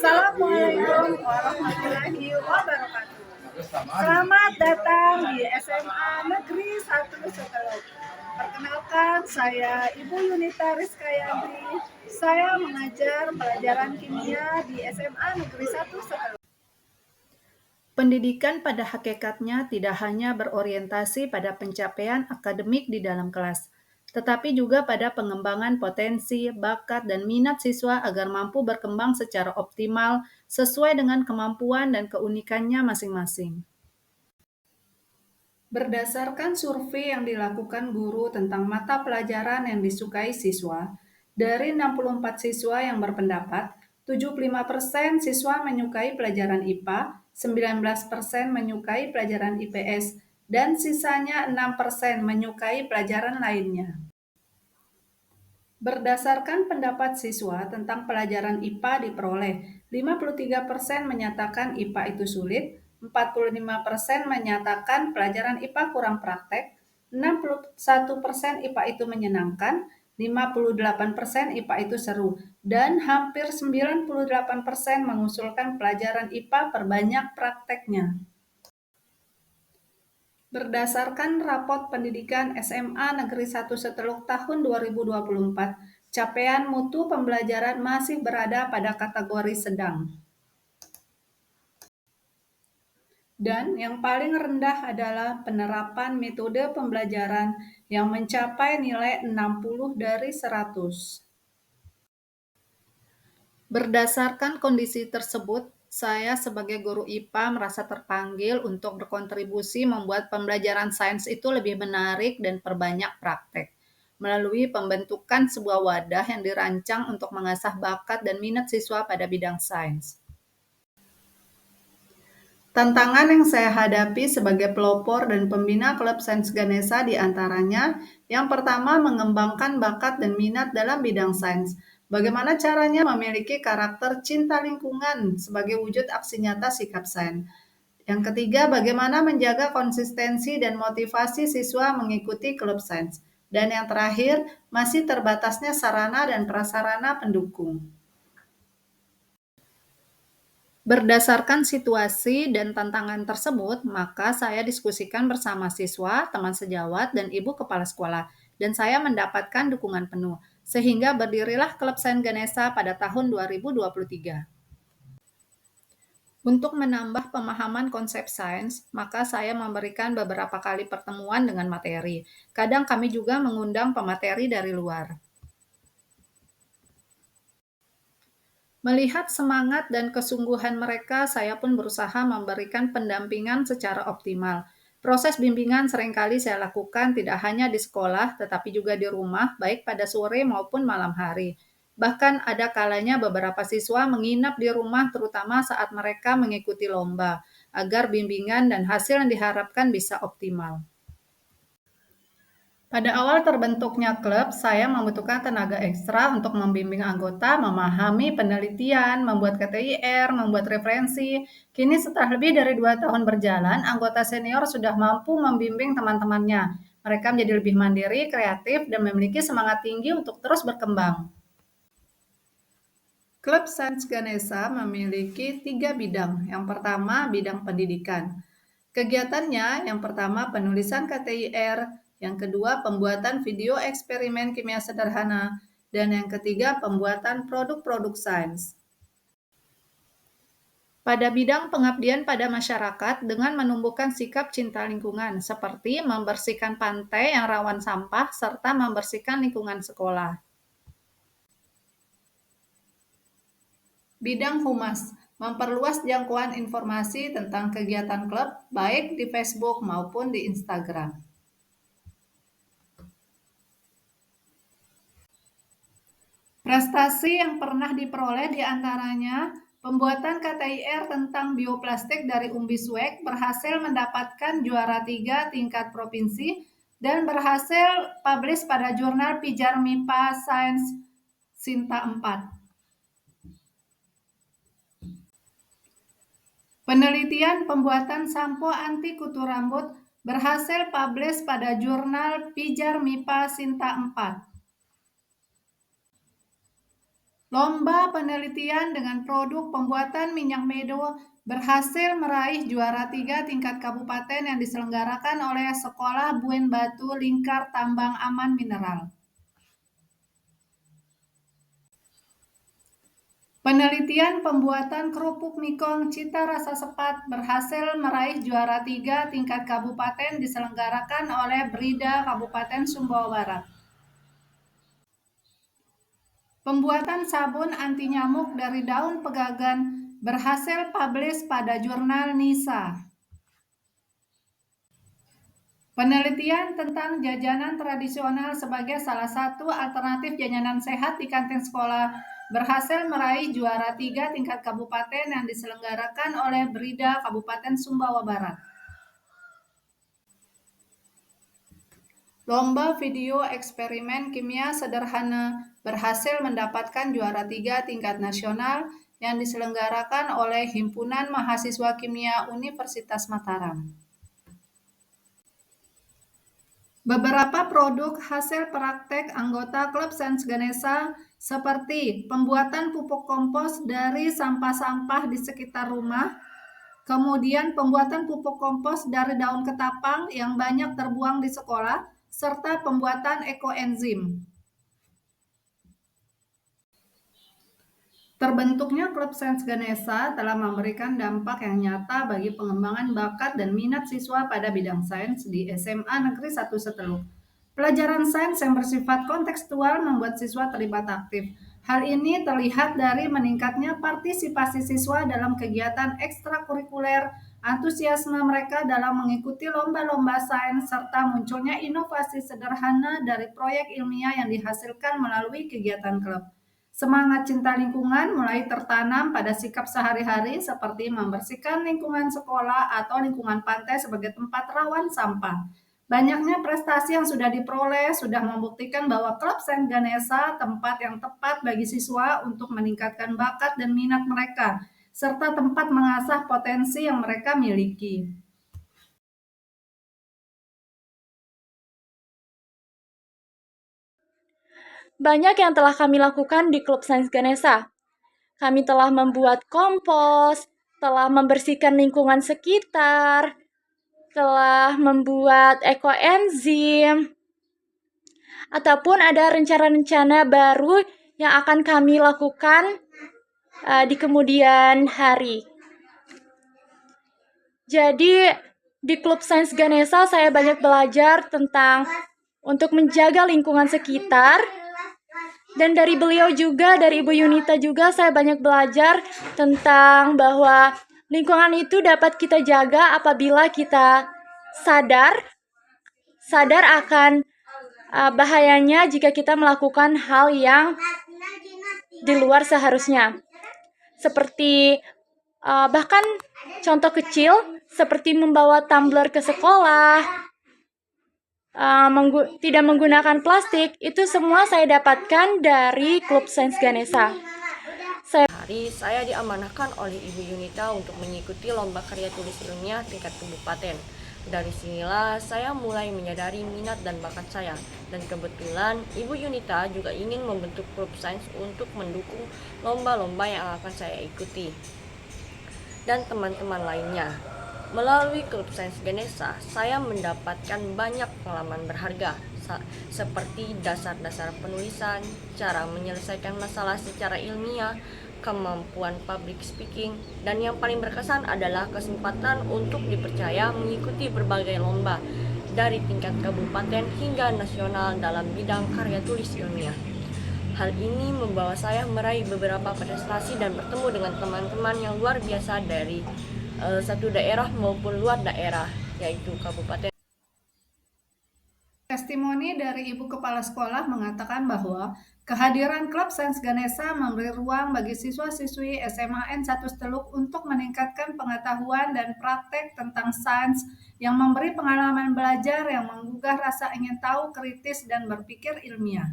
Assalamualaikum warahmatullahi wabarakatuh. Selamat datang di SMA Negeri 1 Seteluk. Perkenalkan, saya Ibu Yunita Rizkayandri. Saya mengajar pelajaran kimia di SMA Negeri 1 Seteluk. Pendidikan pada hakikatnya tidak hanya berorientasi pada pencapaian akademik di dalam kelas, tetapi juga pada pengembangan potensi, bakat, dan minat siswa agar mampu berkembang secara optimal sesuai dengan kemampuan dan keunikannya masing-masing. Berdasarkan survei yang dilakukan guru tentang mata pelajaran yang disukai siswa, dari 64 siswa yang berpendapat, 75% siswa menyukai pelajaran IPA, 19% menyukai pelajaran IPS, dan sisanya 6% menyukai pelajaran lainnya. Berdasarkan pendapat siswa tentang pelajaran IPA diperoleh, 53% menyatakan IPA itu sulit, 45% menyatakan pelajaran IPA kurang praktek, 61% IPA itu menyenangkan, 58% IPA itu seru, dan hampir 98% mengusulkan pelajaran IPA perbanyak prakteknya. Berdasarkan rapot pendidikan SMA Negeri 1 Seteluk tahun 2024, capaian mutu pembelajaran masih berada pada kategori sedang. Dan yang paling rendah adalah penerapan metode pembelajaran yang mencapai nilai 60 dari 100. Berdasarkan kondisi tersebut, saya sebagai guru IPA merasa terpanggil untuk berkontribusi membuat pembelajaran sains itu lebih menarik dan perbanyak praktek, melalui pembentukan sebuah wadah yang dirancang untuk mengasah bakat dan minat siswa pada bidang sains. Tantangan yang saya hadapi sebagai pelopor dan pembina klub Sains Ganesha di antaranya, yang pertama mengembangkan bakat dan minat dalam bidang sains. Bagaimana caranya memiliki karakter cinta lingkungan sebagai wujud aksi nyata sikap sains. Yang ketiga, bagaimana menjaga konsistensi dan motivasi siswa mengikuti klub sains. Dan yang terakhir, masih terbatasnya sarana dan prasarana pendukung. Berdasarkan situasi dan tantangan tersebut, maka saya diskusikan bersama siswa, teman sejawat, dan ibu kepala sekolah, dan saya mendapatkan dukungan penuh, sehingga berdirilah Klub Sains Ganesha pada tahun 2023. Untuk menambah pemahaman konsep sains, maka saya memberikan beberapa kali pertemuan dengan materi. Kadang kami juga mengundang pemateri dari luar. Melihat semangat dan kesungguhan mereka, saya pun berusaha memberikan pendampingan secara optimal. Proses bimbingan seringkali saya lakukan tidak hanya di sekolah, tetapi juga di rumah, baik pada sore maupun malam hari. Bahkan ada kalanya beberapa siswa menginap di rumah terutama saat mereka mengikuti lomba, agar bimbingan dan hasil yang diharapkan bisa optimal. Pada awal terbentuknya klub, saya membutuhkan tenaga ekstra untuk membimbing anggota, memahami penelitian, membuat KTIR, membuat referensi. Kini setelah lebih dari 2 tahun berjalan, anggota senior sudah mampu membimbing teman-temannya. Mereka menjadi lebih mandiri, kreatif, dan memiliki semangat tinggi untuk terus berkembang. Klub Sains Ganesha memiliki 3 bidang. Yang pertama, bidang pendidikan. Kegiatannya yang pertama penulisan KTIR, yang kedua pembuatan video eksperimen kimia sederhana, dan yang ketiga pembuatan produk-produk sains. Pada bidang pengabdian pada masyarakat dengan menumbuhkan sikap cinta lingkungan seperti membersihkan pantai yang rawan sampah serta membersihkan lingkungan sekolah. Bidang humas, memperluas jangkauan informasi tentang kegiatan klub baik di Facebook maupun di Instagram. Prestasi yang pernah diperoleh di antaranya pembuatan KTIR tentang bioplastik dari Umbiswek berhasil mendapatkan juara 3 tingkat provinsi dan berhasil publish pada jurnal Pijar MIPA Science Sinta 4. Penelitian pembuatan sampo anti kutu rambut berhasil publish pada jurnal Pijar MIPA Sinta 4. Lomba penelitian dengan produk pembuatan minyak medo berhasil meraih juara 3 tingkat kabupaten yang diselenggarakan oleh Sekolah Buen Batu Lingkar Tambang Aman Mineral. Penelitian pembuatan kerupuk mingkong cita rasa sepat berhasil meraih juara 3 tingkat kabupaten diselenggarakan oleh Brida Kabupaten Sumbawa Barat. Pembuatan sabun anti nyamuk dari daun pegagan berhasil publish pada jurnal NISA. Penelitian tentang jajanan tradisional sebagai salah satu alternatif jajanan sehat di kantin sekolah berhasil meraih juara 3 tingkat kabupaten yang diselenggarakan oleh Brida Kabupaten Sumbawa Barat. Lomba video eksperimen kimia sederhana berhasil mendapatkan juara 3 tingkat nasional yang diselenggarakan oleh Himpunan Mahasiswa Kimia Universitas Mataram. Beberapa produk hasil praktek anggota Klub Sains Ganesha seperti pembuatan pupuk kompos dari sampah-sampah di sekitar rumah, kemudian pembuatan pupuk kompos dari daun ketapang yang banyak terbuang di sekolah, serta pembuatan ekoenzim. Terbentuknya Klub Sains Ganesha telah memberikan dampak yang nyata bagi pengembangan bakat dan minat siswa pada bidang sains di SMA Negeri 1 Seteluk. Pelajaran sains yang bersifat kontekstual membuat siswa terlibat aktif. Hal ini terlihat dari meningkatnya partisipasi siswa dalam kegiatan ekstrakurikuler, antusiasme mereka dalam mengikuti lomba-lomba sains, serta munculnya inovasi sederhana dari proyek ilmiah yang dihasilkan melalui kegiatan klub. Semangat cinta lingkungan mulai tertanam pada sikap sehari-hari seperti membersihkan lingkungan sekolah atau lingkungan pantai sebagai tempat rawan sampah. Banyaknya prestasi yang sudah diperoleh sudah membuktikan bahwa Klub Sains Ganesha tempat yang tepat bagi siswa untuk meningkatkan bakat dan minat mereka, serta tempat mengasah potensi yang mereka miliki. Banyak yang telah kami lakukan di Klub Sains Ganesha. Kami telah membuat kompos, telah membersihkan lingkungan sekitar, telah membuat ekoenzim, ataupun ada rencana-rencana baru yang akan kami lakukan di kemudian hari. Jadi di Klub Sains Ganesha saya banyak belajar tentang untuk menjaga lingkungan sekitar. Dan dari beliau juga, dari Ibu Yunita juga, saya banyak belajar tentang bahwa lingkungan itu dapat kita jaga apabila kita sadar akan bahayanya jika kita melakukan hal yang di luar seharusnya. Seperti bahkan contoh kecil seperti membawa tumbler ke sekolah, tidak menggunakan plastik, itu semua saya dapatkan dari Klub Sains Ganesha. Hari saya diamanahkan oleh Ibu Yunita untuk mengikuti lomba karya tulis ilmiah tingkat kabupaten. Dari sinilah saya mulai menyadari minat dan bakat saya. Dan kebetulan Ibu Yunita juga ingin membentuk klub sains untuk mendukung lomba-lomba yang akan saya ikuti. Dan teman-teman lainnya. Melalui Klub Sains Ganesha, saya mendapatkan banyak pengalaman berharga, seperti dasar-dasar penulisan, cara menyelesaikan masalah secara ilmiah, kemampuan public speaking, dan yang paling berkesan adalah kesempatan untuk dipercaya mengikuti berbagai lomba, dari tingkat kabupaten hingga nasional dalam bidang karya tulis ilmiah. Hal ini membawa saya meraih beberapa prestasi dan bertemu dengan teman-teman yang luar biasa dari satu daerah maupun luar daerah, yaitu kabupaten. Testimoni dari Ibu Kepala Sekolah mengatakan bahwa kehadiran Klub Sains Ganesha memberi ruang bagi siswa-siswi SMA N1 Seteluk untuk meningkatkan pengetahuan dan praktek tentang sains yang memberi pengalaman belajar yang menggugah rasa ingin tahu kritis dan berpikir ilmiah.